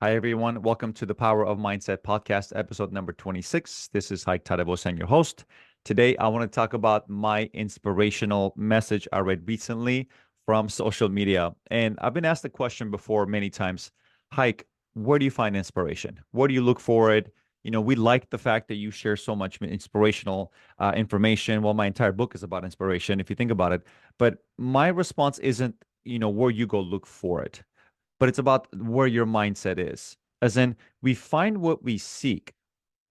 Hi, everyone. Welcome to the Power of Mindset podcast, episode number 26. This is Haik Tadebos, your host. Today, I want to talk about my inspirational message I read recently from social media. And I've been asked the question before many times, Haik, where do you find inspiration? Where do you look for it? We like the fact that you share so much inspirational information. Well, my entire book is about inspiration, if you think about it. But my response isn't, where you go look for it, but it's about where your mindset is. As in, we find what we seek.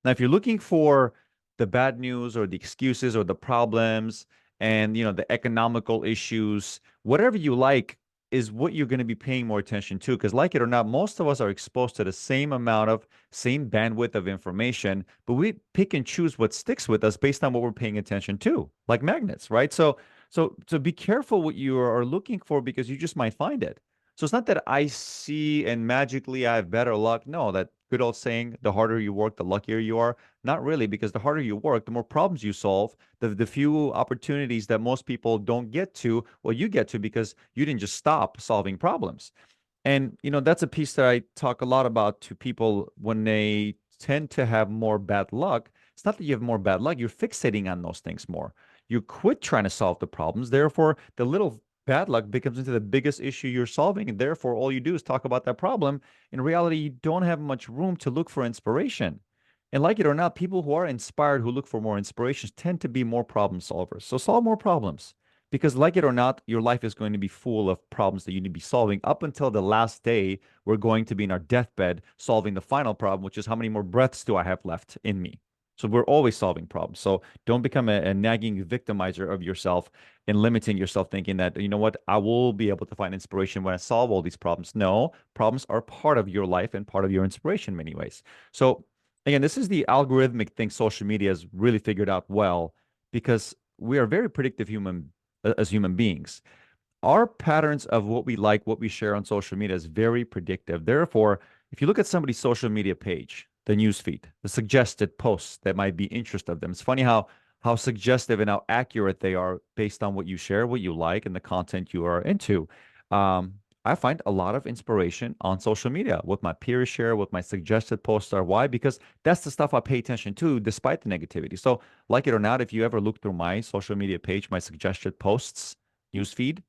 Now, if you're looking for the bad news or the excuses or the problems and the economical issues, whatever you like is what you're going to be paying more attention to. Because, like it or not, most of us are exposed to the same amount of same bandwidth of information, but we pick and choose what sticks with us based on what we're paying attention to, like magnets, right? So be careful what you are looking for because you just might find it. So it's not that I see and magically I have better luck. No, that good old saying, the harder you work, the luckier you are. Not really, because the harder you work, the more problems you solve, the few opportunities that most people don't get to, well, you get to because you didn't just stop solving problems. And, that's a piece that I talk a lot about to people when they tend to have more bad luck. It's not that you have more bad luck, you're fixating on those things more. You quit trying to solve the problems. Therefore, the little bad luck becomes into the biggest issue you're solving. And therefore, all you do is talk about that problem. In reality, you don't have much room to look for inspiration. And like it or not, people who are inspired, who look for more inspirations, tend to be more problem solvers. So solve more problems. Because, like it or not, your life is going to be full of problems that you need to be solving up until the last day. We're going to be in our deathbed solving the final problem, which is how many more breaths do I have left in me? So we're always solving problems. So don't become a nagging victimizer of yourself and limiting yourself, thinking that, you know what, I will be able to find inspiration when I solve all these problems. No, problems are part of your life and part of your inspiration in many ways. So again, this is the algorithmic thing social media has really figured out well because we are very predictive as human beings. Our patterns of what we like, what we share on social media is very predictive. Therefore, if you look at somebody's social media page, the news feed, the suggested posts that might be interest of them, it's funny how suggestive and how accurate they are based on what you share, what you like, and the content you are into. Um, I find a lot of inspiration on social media, what my peers share, what my suggested posts are. Why? Because that's the stuff I pay attention to despite the negativity. So, like it or not, if you ever look through my social media page, my suggested posts, news feed,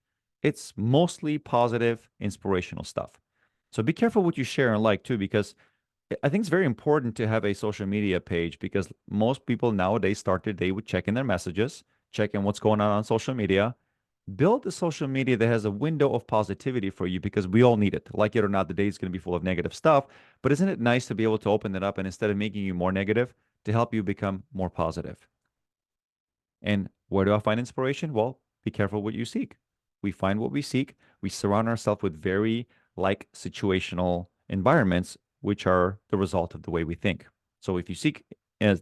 it's mostly positive, inspirational stuff. So be careful what you share and like too, because I think it's very important to have a social media page because most people nowadays start their day with checking their messages, checking what's going on social media. Build a social media that has a window of positivity for you because we all need it. Like it or not, the day is going to be full of negative stuff. But isn't it nice to be able to open it up and instead of making you more negative, to help you become more positive? And where do I find inspiration? Well, be careful what you seek. We find what we seek. We surround ourselves with very like situational environments, which are the result of the way we think. So if you seek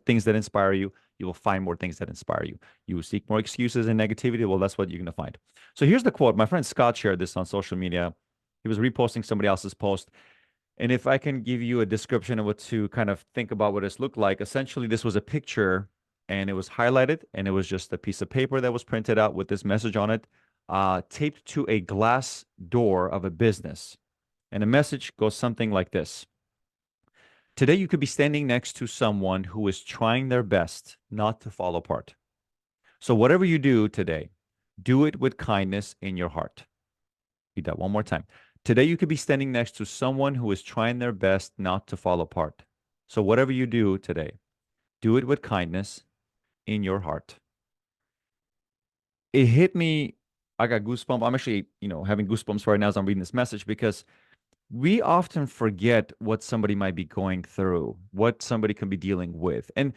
things that inspire you, you will find more things that inspire you. You will seek more excuses and negativity. Well, that's what you're going to find. So here's the quote. My friend Scott shared this on social media. He was reposting somebody else's post. And if I can give you a description of what to kind of think about what this looked like, essentially, this was a picture and it was highlighted and it was just a piece of paper that was printed out with this message on it, taped to a glass door of a business. And the message goes something like this. Today, you could be standing next to someone who is trying their best not to fall apart. So, whatever you do today, do it with kindness in your heart. Read that one more time. Today, you could be standing next to someone who is trying their best not to fall apart. So, whatever you do today, do it with kindness in your heart. It hit me. I got goosebumps. I'm actually, having goosebumps right now as I'm reading this message because we often forget what somebody might be going through, what somebody can be dealing with. And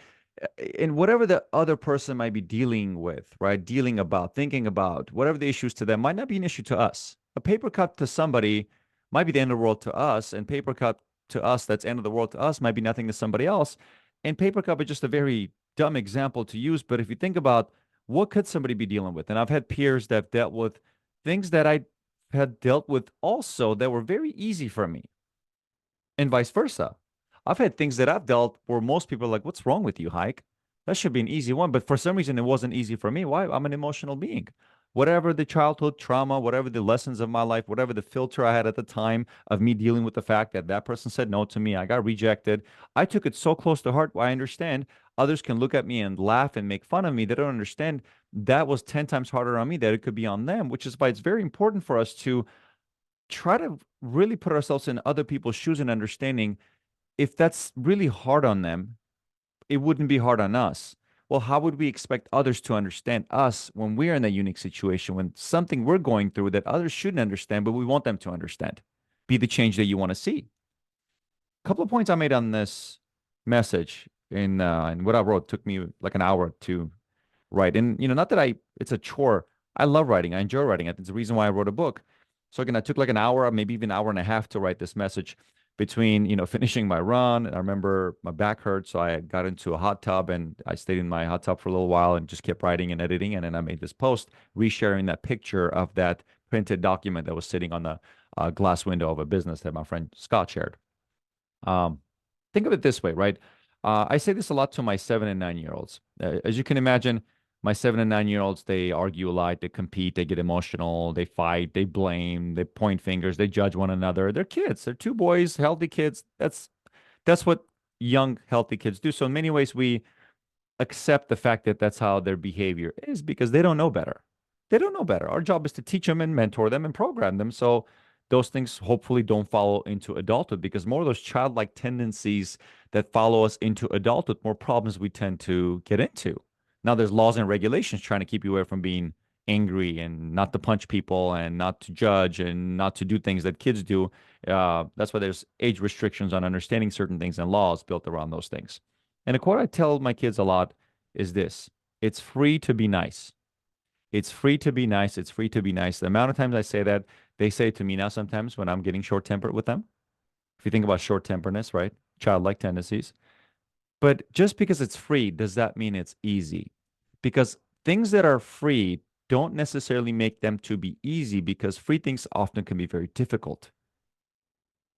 whatever the other person might be dealing with, right? Dealing about, thinking about, whatever the issues to them might not be an issue to us. A paper cut to somebody might be the end of the world to us, and paper cut to us that's end of the world to us might be nothing to somebody else. And paper cup is just a very dumb example to use, but if you think about what could somebody be dealing with, and I've had peers that have dealt with things that I had dealt with also that were very easy for me, and vice versa. I've had things that I've dealt where most people are like, "What's wrong with you, Hike? That should be an easy one." But for some reason, it wasn't easy for me. Why? I'm an emotional being. whatever the childhood trauma, whatever the lessons of my life, whatever the filter I had at the time of me dealing with the fact that that person said no to me, I got rejected. I took it so close to heart. I understand others can look at me and laugh and make fun of me. They don't understand that was 10 times harder on me that it could be on them, which is why it's very important for us to try to really put ourselves in other people's shoes and understanding if that's really hard on them, it wouldn't be hard on us. Well, how would we expect others to understand us when we're in a unique situation, when something we're going through that others shouldn't understand, but we want them to understand? Be the change that you want to see. A couple of points I made on this message in what I wrote took me like an hour to write. And, not that it's a chore. I love writing. I enjoy writing. It's the reason why I wrote a book. So again, I took like an hour, maybe even an hour and a half to write this message between, finishing my run. I remember my back hurt, so I got into a hot tub and I stayed in my hot tub for a little while and just kept writing and editing. And then I made this post, resharing that picture of that printed document that was sitting on the glass window of a business that my friend Scott shared. Um, think of it this way, right? I say this a lot to my 7 and 9 year olds. As you can imagine, my 7 and 9 year olds, they argue a lot, they compete, they get emotional, they fight, they blame, they point fingers, they judge one another. They're kids. They're two boys, healthy kids. That's what young, healthy kids do. So in many ways, we accept the fact that that's how their behavior is because they don't know better. They don't know better. Our job is to teach them and mentor them and program them. So those things hopefully don't follow into adulthood because more of those childlike tendencies that follow us into adulthood, more problems we tend to get into. Now, there's laws and regulations trying to keep you away from being angry and not to punch people and not to judge and not to do things that kids do. That's why there's age restrictions on understanding certain things and laws built around those things. And a quote I tell my kids a lot is this: it's free to be nice. It's free to be nice. It's free to be nice. The amount of times I say that, they say it to me now sometimes when I'm getting short tempered with them. If you think about short temperedness, right? Childlike tendencies. But just because it's free, does that mean it's easy? Because things that are free don't necessarily make them to be easy because free things often can be very difficult.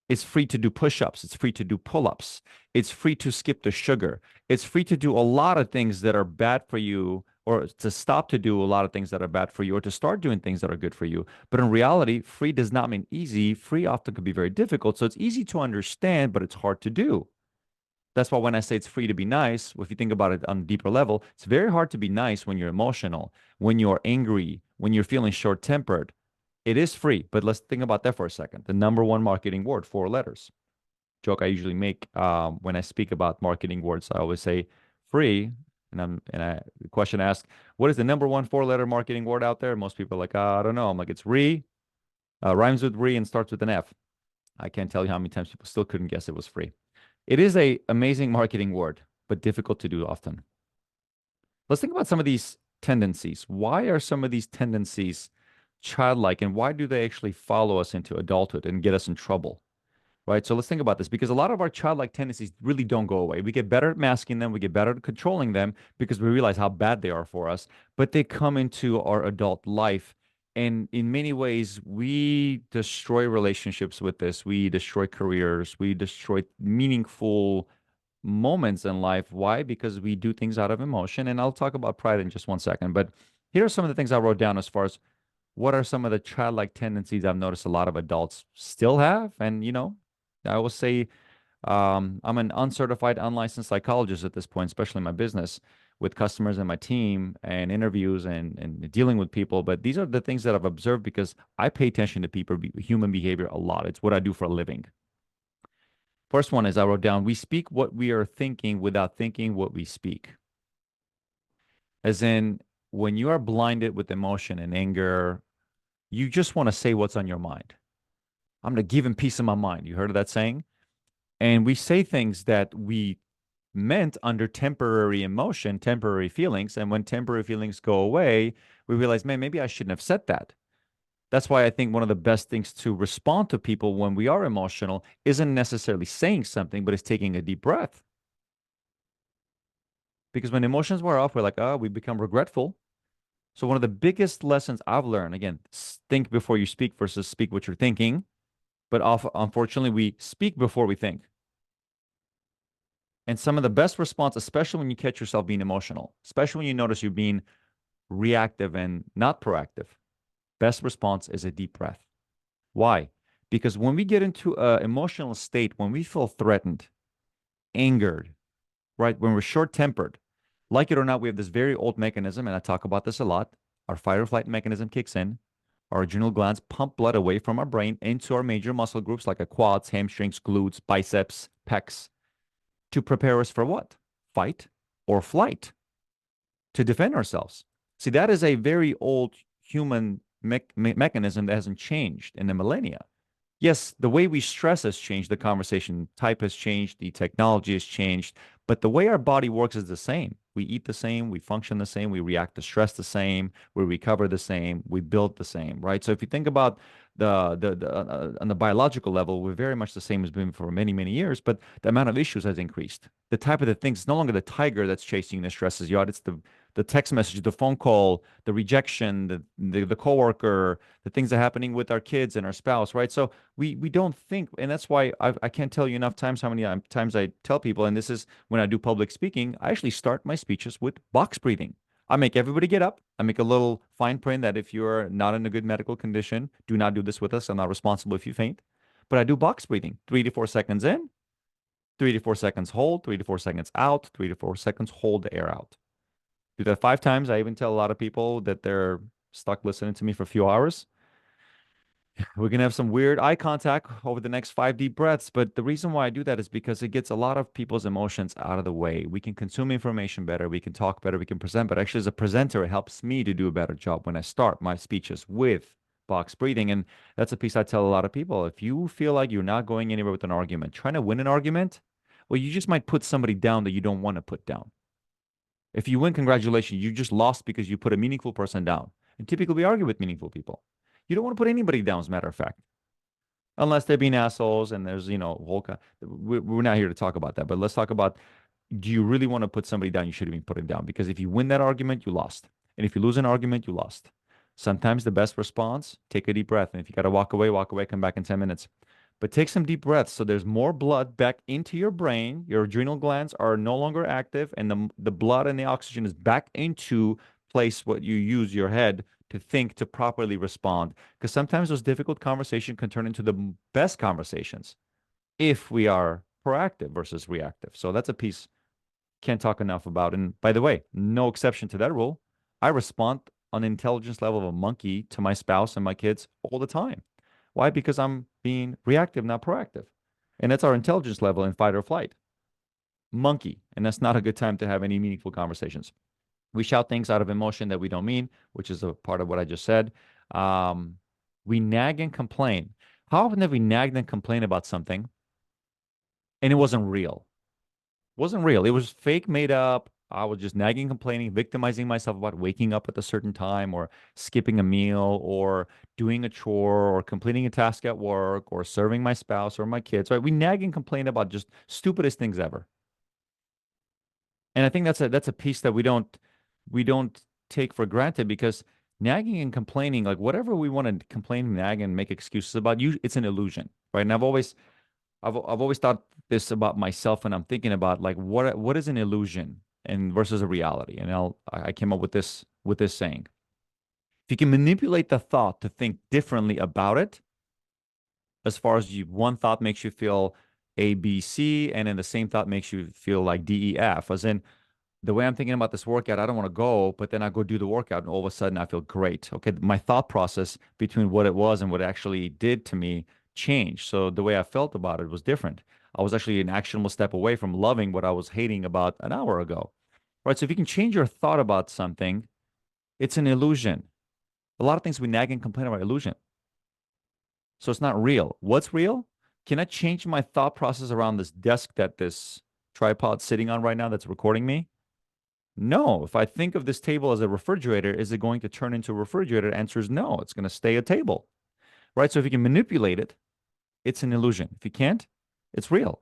It's free to do push-ups. It's free to do pull-ups. It's free to skip the sugar. It's free to do a lot of things that are bad for you, or to stop to do a lot of things that are bad for you, or to start doing things that are good for you. But in reality, free does not mean easy. Free often can be very difficult. So it's easy to understand, but it's hard to do. That's why when I say it's free to be nice, if you think about it on a deeper level, it's very hard to be nice when you're emotional, when you're angry, when you're feeling short-tempered. It is free, but let's think about that for a second. The number one marketing word, 4 letters. Joke I usually make when I speak about marketing words, I always say free. The question asked, what is the number one 4 letter marketing word out there? Most people are like, I don't know. I'm like, it's re, rhymes with re and starts with an F. I can't tell you how many times people still couldn't guess it was free. It is a amazing marketing word, but difficult to do often. Let's think about some of these tendencies. Why are some of these tendencies childlike, and why do they actually follow us into adulthood and get us in trouble? Right. So let's think about this because a lot of our childlike tendencies really don't go away. We get better at masking them, we get better at controlling them because we realize how bad they are for us, but they come into our adult life. And in many ways, we destroy relationships with this. We destroy careers. We destroy meaningful moments in life. Why? Because we do things out of emotion. And I'll talk about pride in just one second. But here are some of the things I wrote down as far as what are some of the childlike tendencies I've noticed a lot of adults still have. And, I will say I'm an uncertified, unlicensed psychologist at this point, especially in my business with customers and my team and interviews and dealing with people. But these are the things that I've observed because I pay attention to people, human behavior a lot. It's what I do for a living. First one is I wrote down, we speak what we are thinking without thinking what we speak. As in, when you are blinded with emotion and anger, you just want to say what's on your mind. I'm going to give him peace of my mind. You heard of that saying? And we say things that we meant under temporary emotion, temporary feelings. And when temporary feelings go away, we realize, man, maybe I shouldn't have said that. That's why I think one of the best things to respond to people when we are emotional isn't necessarily saying something, but it's taking a deep breath. Because when emotions wear off, we're like, oh, we become regretful. So one of the biggest lessons I've learned, again, think before you speak versus speak what you're thinking. But unfortunately, we speak before we think. And some of the best response, especially when you catch yourself being emotional, especially when you notice you're being reactive and not proactive. Best response is a deep breath. Why? Because when we get into an emotional state, when we feel threatened, angered, right, when we're short tempered, like it or not, we have this very old mechanism, and I talk about this a lot. Our fight or flight mechanism kicks in. Our adrenal glands pump blood away from our brain into our major muscle groups like our quads, hamstrings, glutes, biceps, pecs to prepare us for what? Fight or flight, to defend ourselves. See, that is a very old human mechanism that hasn't changed in the millennia. Yes, the way we stress has changed, the conversation type has changed, the technology has changed, but the way our body works is the same. We eat the same, we function the same, we react to stress the same, we recover the same, we build the same, right? So if you think about on the biological level, we're very much the same as been for many, many years, but the amount of issues has increased. The type of the things, it's no longer the tiger that's chasing the stresses you out, it's the text message, the phone call, the rejection, the coworker, the things that are happening with our kids and our spouse, right? So we don't think, and that's why I can't tell you enough times how many times I tell people, and this is when I do public speaking, I actually start my speeches with box breathing. I make everybody get up. I make a little fine print that if you're not in a good medical condition, do not do this with us. I'm not responsible if you faint. But I do box breathing, 3 to 4 seconds in, 3 to 4 seconds hold, 3 to 4 seconds out, 3 to 4 seconds hold the air out. Do that 5 times. I even tell a lot of people that they're stuck listening to me for a few hours. We're going to have some weird eye contact over the next 5 deep breaths. But the reason why I do that is because it gets a lot of people's emotions out of the way. We can consume information better. We can talk better. We can present better. Actually, as a presenter, it helps me to do a better job when I start my speeches with box breathing. And that's a piece I tell a lot of people. If you feel like you're not going anywhere with an argument, trying to win an argument, well, you just might put somebody down that you don't want to put down. If you win, congratulations. You just lost because you put a meaningful person down. And typically we argue with meaningful people. You don't want to put anybody down, as a matter of fact, unless they're being assholes and there's, whole we're not here to talk about that. But let's talk about, do you really want to put somebody down? You shouldn't even put him down, because if you win that argument, you lost. And if you lose an argument, you lost. Sometimes the best response, take a deep breath. And if you got to walk away, come back in 10 minutes. But take some deep breaths so there's more blood back into your brain. Your adrenal glands are no longer active, and the blood and the oxygen is back into place what you use your head to think, to properly respond. Because sometimes those difficult conversations can turn into the best conversations if we are proactive versus reactive. So that's a piece can't talk enough about. And by the way, no exception to that rule. I respond on the intelligence level of a monkey to my spouse and my kids all the time. Why? Because I'm being reactive, not proactive. And that's our intelligence level in fight or flight. Monkey. And that's not a good time to have any meaningful conversations. We shout things out of emotion that we don't mean, which is a part of what I just said. We nag and complain. How often have we nagged and complained about something and it wasn't real? Wasn't real. It was fake, made up. I was just nagging, complaining, victimizing myself about waking up at a certain time or skipping a meal or doing a chore or completing a task at work or serving my spouse or my kids, right? We nag and complain about just stupidest things ever. And I think that's a piece that we don't take for granted, because nagging and complaining, like whatever we want to complain, nag, and make excuses about, you, it's an illusion, right? And I've always thought this about myself, and I'm thinking about like what is an illusion and versus a reality. And I came up with this saying: if you can manipulate the thought to think differently about it, as far as one thought makes you feel A, B, C, and then the same thought makes you feel like D, E, F, as in the way I'm thinking about this workout, I don't want to go, but then I go do the workout and all of a sudden I feel great. Okay, my thought process between what it was and what it actually did to me changed. So the way I felt about it was different. I was actually an actionable step away from loving what I was hating about an hour ago. Right? So if you can change your thought about something, it's an illusion. A lot of things we nag and complain about illusion. So it's not real. What's real? Can I change my thought process around this desk that this tripod's sitting on right now that's recording me? No. If I think of this table as a refrigerator, is it going to turn into a refrigerator? Answer is no. It's going to stay a table, right? So if you can manipulate it, it's an illusion. If you can't, it's real.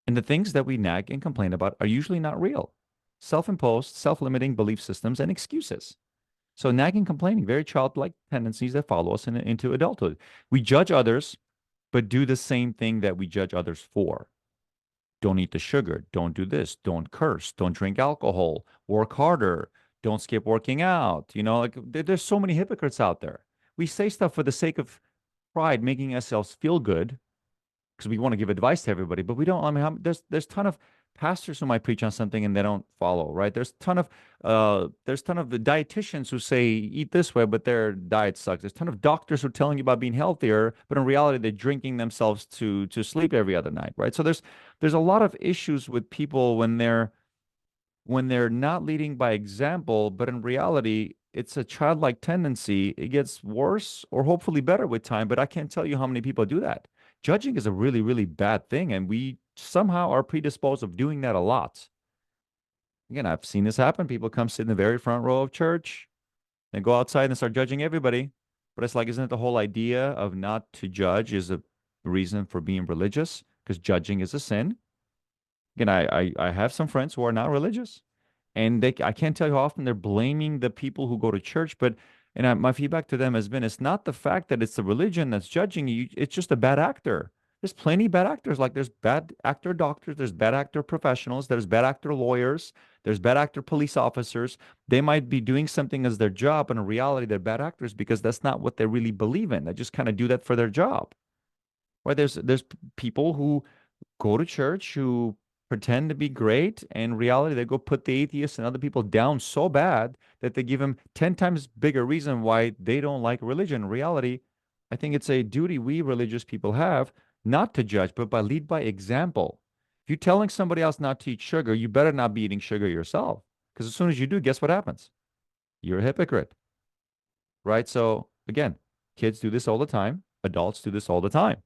And the things that we nag and complain about are usually not real. Self-imposed, self-limiting belief systems and excuses. So nagging, complaining, very childlike tendencies that follow us into adulthood. We judge others, but do the same thing that we judge others for. Don't eat the sugar. Don't do this. Don't curse. Don't drink alcohol. Work harder. Don't skip working out. Like there's so many hypocrites out there. We say stuff for the sake of pride, making ourselves feel good because we want to give advice to everybody, but we don't. I mean, there's ton of pastors who might preach on something and they don't follow, right? There's ton of the dietitians who say eat this way, but their diet sucks. There's ton of doctors who are telling you about being healthier, but in reality they're drinking themselves to sleep every other night, right? So there's a lot of issues with people when they're not leading by example, but in reality, it's a childlike tendency. It gets worse or hopefully better with time, but I can't tell you how many people do that. Judging is a really, really bad thing, and we somehow are predisposed of doing that a lot. Again, I've seen this happen. People come sit in the very front row of church and go outside and start judging everybody. But it's like, isn't it the whole idea of not to judge is a reason for being religious? Because judging is a sin. Again, I have some friends who are not religious, and I can't tell you how often they're blaming the people who go to church. But my feedback to them has been, it's not the fact that it's the religion that's judging you. It's just a bad actor. There's plenty of bad actors. Like there's bad actor doctors, there's bad actor professionals, there's bad actor lawyers, there's bad actor police officers. They might be doing something as their job, and in reality, they're bad actors because that's not what they really believe in. They just kind of do that for their job. Right? There's people who go to church who pretend to be great, and in reality, they go put the atheists and other people down so bad that they give them 10 times bigger reason why they don't like religion. In reality, I think it's a duty we religious people have not to judge, but by lead by example. If you're telling somebody else not to eat sugar, you better not be eating sugar yourself. Because as soon as you do, guess what happens? You're a hypocrite, right? So again, kids do this all the time. Adults do this all the time.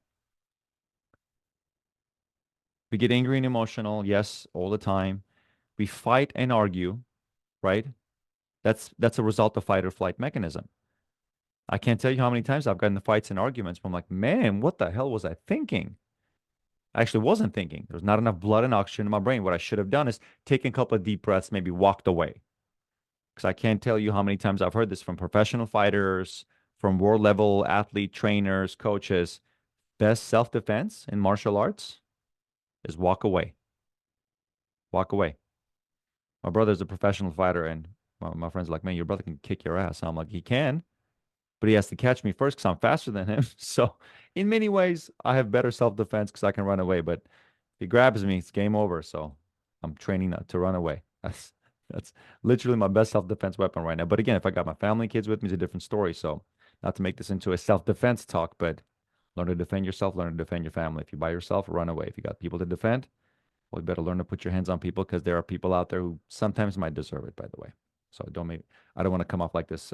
We get angry and emotional, yes, all the time. We fight and argue, right? That's a result of fight or flight mechanism. I can't tell you how many times I've gotten into fights and arguments where I'm like, man, what the hell was I thinking? I actually wasn't thinking. There's not enough blood and oxygen in my brain. What I should have done is taken a couple of deep breaths, maybe walked away. Because I can't tell you how many times I've heard this from professional fighters, from world level athlete trainers, coaches. Best self defense in martial arts is walk away. Walk away. My brother's a professional fighter, and my friends are like, man, your brother can kick your ass. I'm like, he can, but he has to catch me first because I'm faster than him. So, in many ways, I have better self defense because I can run away. But if he grabs me, it's game over. So, I'm training not to run away. That's literally my best self defense weapon right now. But again, if I got my family and kids with me, it's a different story. So, not to make this into a self defense talk, but learn to defend yourself, learn to defend your family. If you're by yourself, run away. If you got people to defend, well, you better learn to put your hands on people because there are people out there who sometimes might deserve it, by the way. So I don't want to come off like this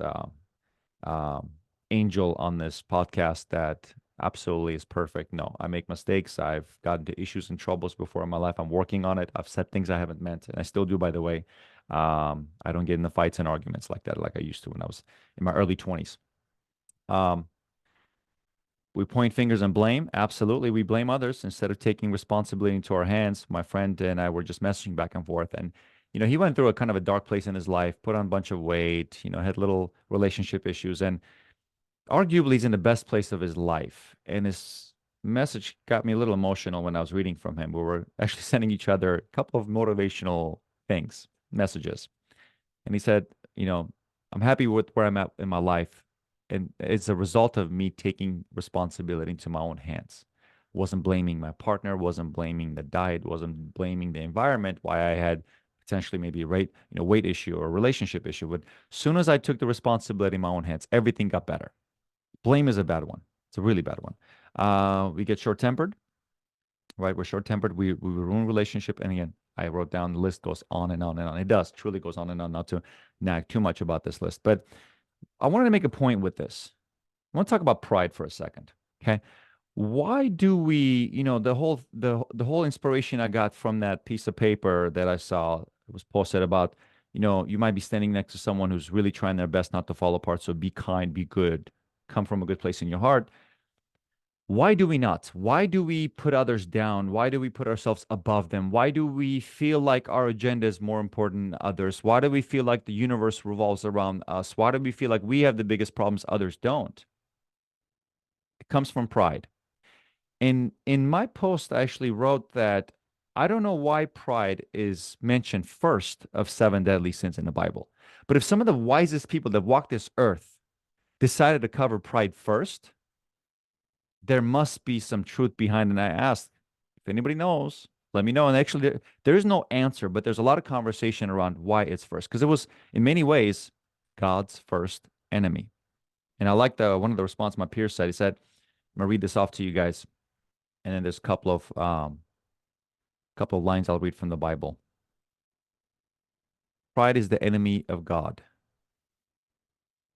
um, angel on this podcast that absolutely is perfect. No, I make mistakes. I've gotten into issues and troubles before in my life. I'm working on it. I've said things I haven't meant, and I still do, by the way. I don't get in the fights and arguments like that, like I used to when I was in my early 20s. Um, we point fingers and blame. Absolutely. We blame others instead of taking responsibility into our hands. My friend and I were just messaging back and forth. And, he went through a kind of a dark place in his life, put on a bunch of weight, had little relationship issues, and arguably he's in the best place of his life. And his message got me a little emotional when I was reading from him. We were actually sending each other a couple of motivational things, messages. And he said, I'm happy with where I'm at in my life. And it's a result of me taking responsibility into my own hands. Wasn't blaming my partner, wasn't blaming the diet, wasn't blaming the environment, why I had potentially maybe a weight issue or a relationship issue. But as soon as I took the responsibility in my own hands, everything got better. Blame is a bad one. It's a really bad one. We get short-tempered, right? We're short-tempered. We ruin relationship. And again, I wrote down the list goes on and on and on. It does truly goes on and on. Not to nag too much about this list, but I wanted to make a point with this. I want to talk about pride for a second. Okay. Why do we, the whole inspiration I got from that piece of paper that I saw, it was posted about, you might be standing next to someone who's really trying their best not to fall apart. So be kind, be good, come from a good place in your heart. Why do we not? Why do we put others down? Why do we put ourselves above them? Why do we feel like our agenda is more important than others? Why do we feel like the universe revolves around us? Why do we feel like we have the biggest problems others don't? It comes from pride. In my post, I actually wrote that I don't know why pride is mentioned first of seven deadly sins in the Bible. But if some of the wisest people that walk this earth decided to cover pride first, there must be some truth behind it. And I asked if anybody knows, let me know. And actually, there is no answer, but there's a lot of conversation around why it's first, because it was in many ways God's first enemy. And I like the one of the response my peer said. He said, "I'm gonna read this off to you guys, and then there's a couple of lines I'll read from the Bible. Pride is the enemy of God.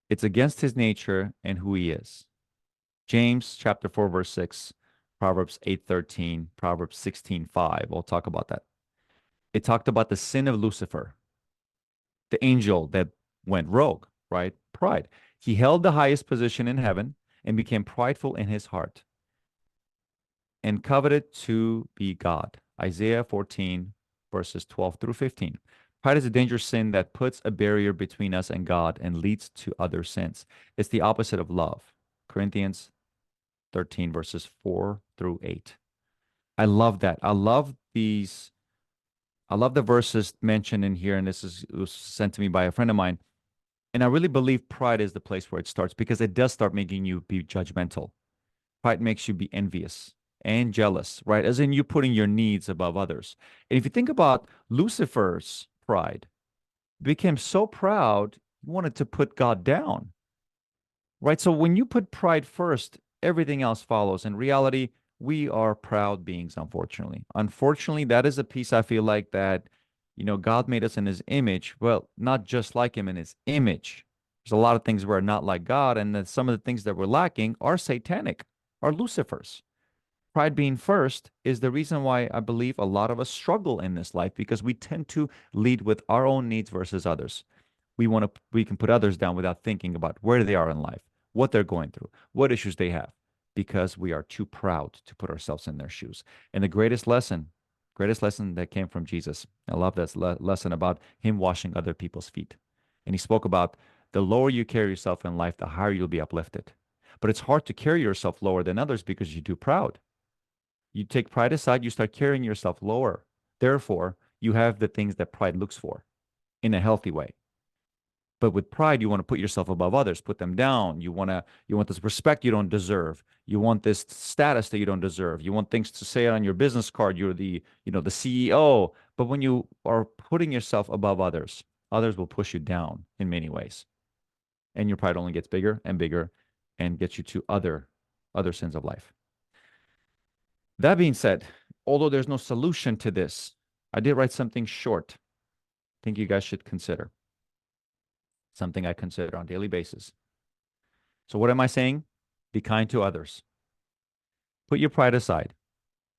It's against his nature and who he is. James chapter 4, verse 6, Proverbs 8:13, Proverbs 16:5. We'll talk about that. It talked about the sin of Lucifer, the angel that went rogue, right? Pride. He held the highest position in heaven and became prideful in his heart and coveted to be God. Isaiah 14, verses 12 through 15. Pride is a dangerous sin that puts a barrier between us and God and leads to other sins. It's the opposite of love. Corinthians 13, verses 4 through 8. I love that. I love the verses mentioned in here, and it was sent to me by a friend of mine. And I really believe pride is the place where it starts because it does start making you be judgmental. Pride makes you be envious and jealous, right? As in you putting your needs above others. And if you think about Lucifer's pride, he became so proud, he wanted to put God down, right? So when you put pride first, everything else follows. In reality, we are proud beings, unfortunately. Unfortunately, that is a piece I feel like that, God made us in his image. Well, not just like him in his image. There's a lot of things we're not like God, and then some of the things that we're lacking are satanic, are Lucifer's. Pride being first is the reason why I believe a lot of us struggle in this life because we tend to lead with our own needs versus others. We can put others down without thinking about where they are in life, what they're going through, what issues they have, because we are too proud to put ourselves in their shoes. And the greatest lesson that came from Jesus. I love this lesson about him washing other people's feet. And he spoke about the lower you carry yourself in life, the higher you'll be uplifted. But it's hard to carry yourself lower than others because you're too proud. You take pride aside, you start carrying yourself lower. Therefore, you have the things that pride looks for in a healthy way. But with pride, you want to put yourself above others, put them down. You want this respect you don't deserve. You want this status that you don't deserve. You want things to say on your business card, you're the CEO. But when you are putting yourself above others, others will push you down in many ways. And your pride only gets bigger and bigger and gets you to other sins of life. That being said, although there's no solution to this, I did write something short. I think you guys should consider. Something I consider on a daily basis. So what am I saying? Be kind to others. Put your pride aside.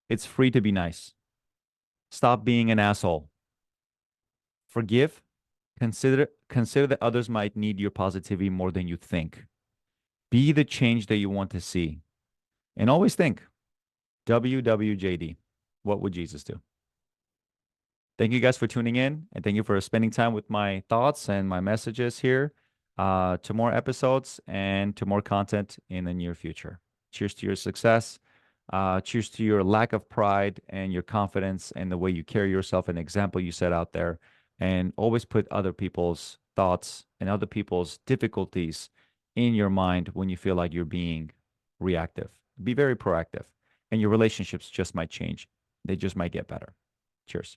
It's free to be nice. Stop being an asshole. Forgive. Consider that others might need your positivity more than you think. Be the change that you want to see. And always think, WWJD, what would Jesus do? Thank you guys for tuning in, and thank you for spending time with my thoughts and my messages here. To more episodes and to more content in the near future. Cheers to your success. Cheers to your lack of pride and your confidence and the way you carry yourself, an example you set out there. And always put other people's thoughts and other people's difficulties in your mind when you feel like you're being reactive. Be very proactive, and your relationships just might change. They just might get better. Cheers.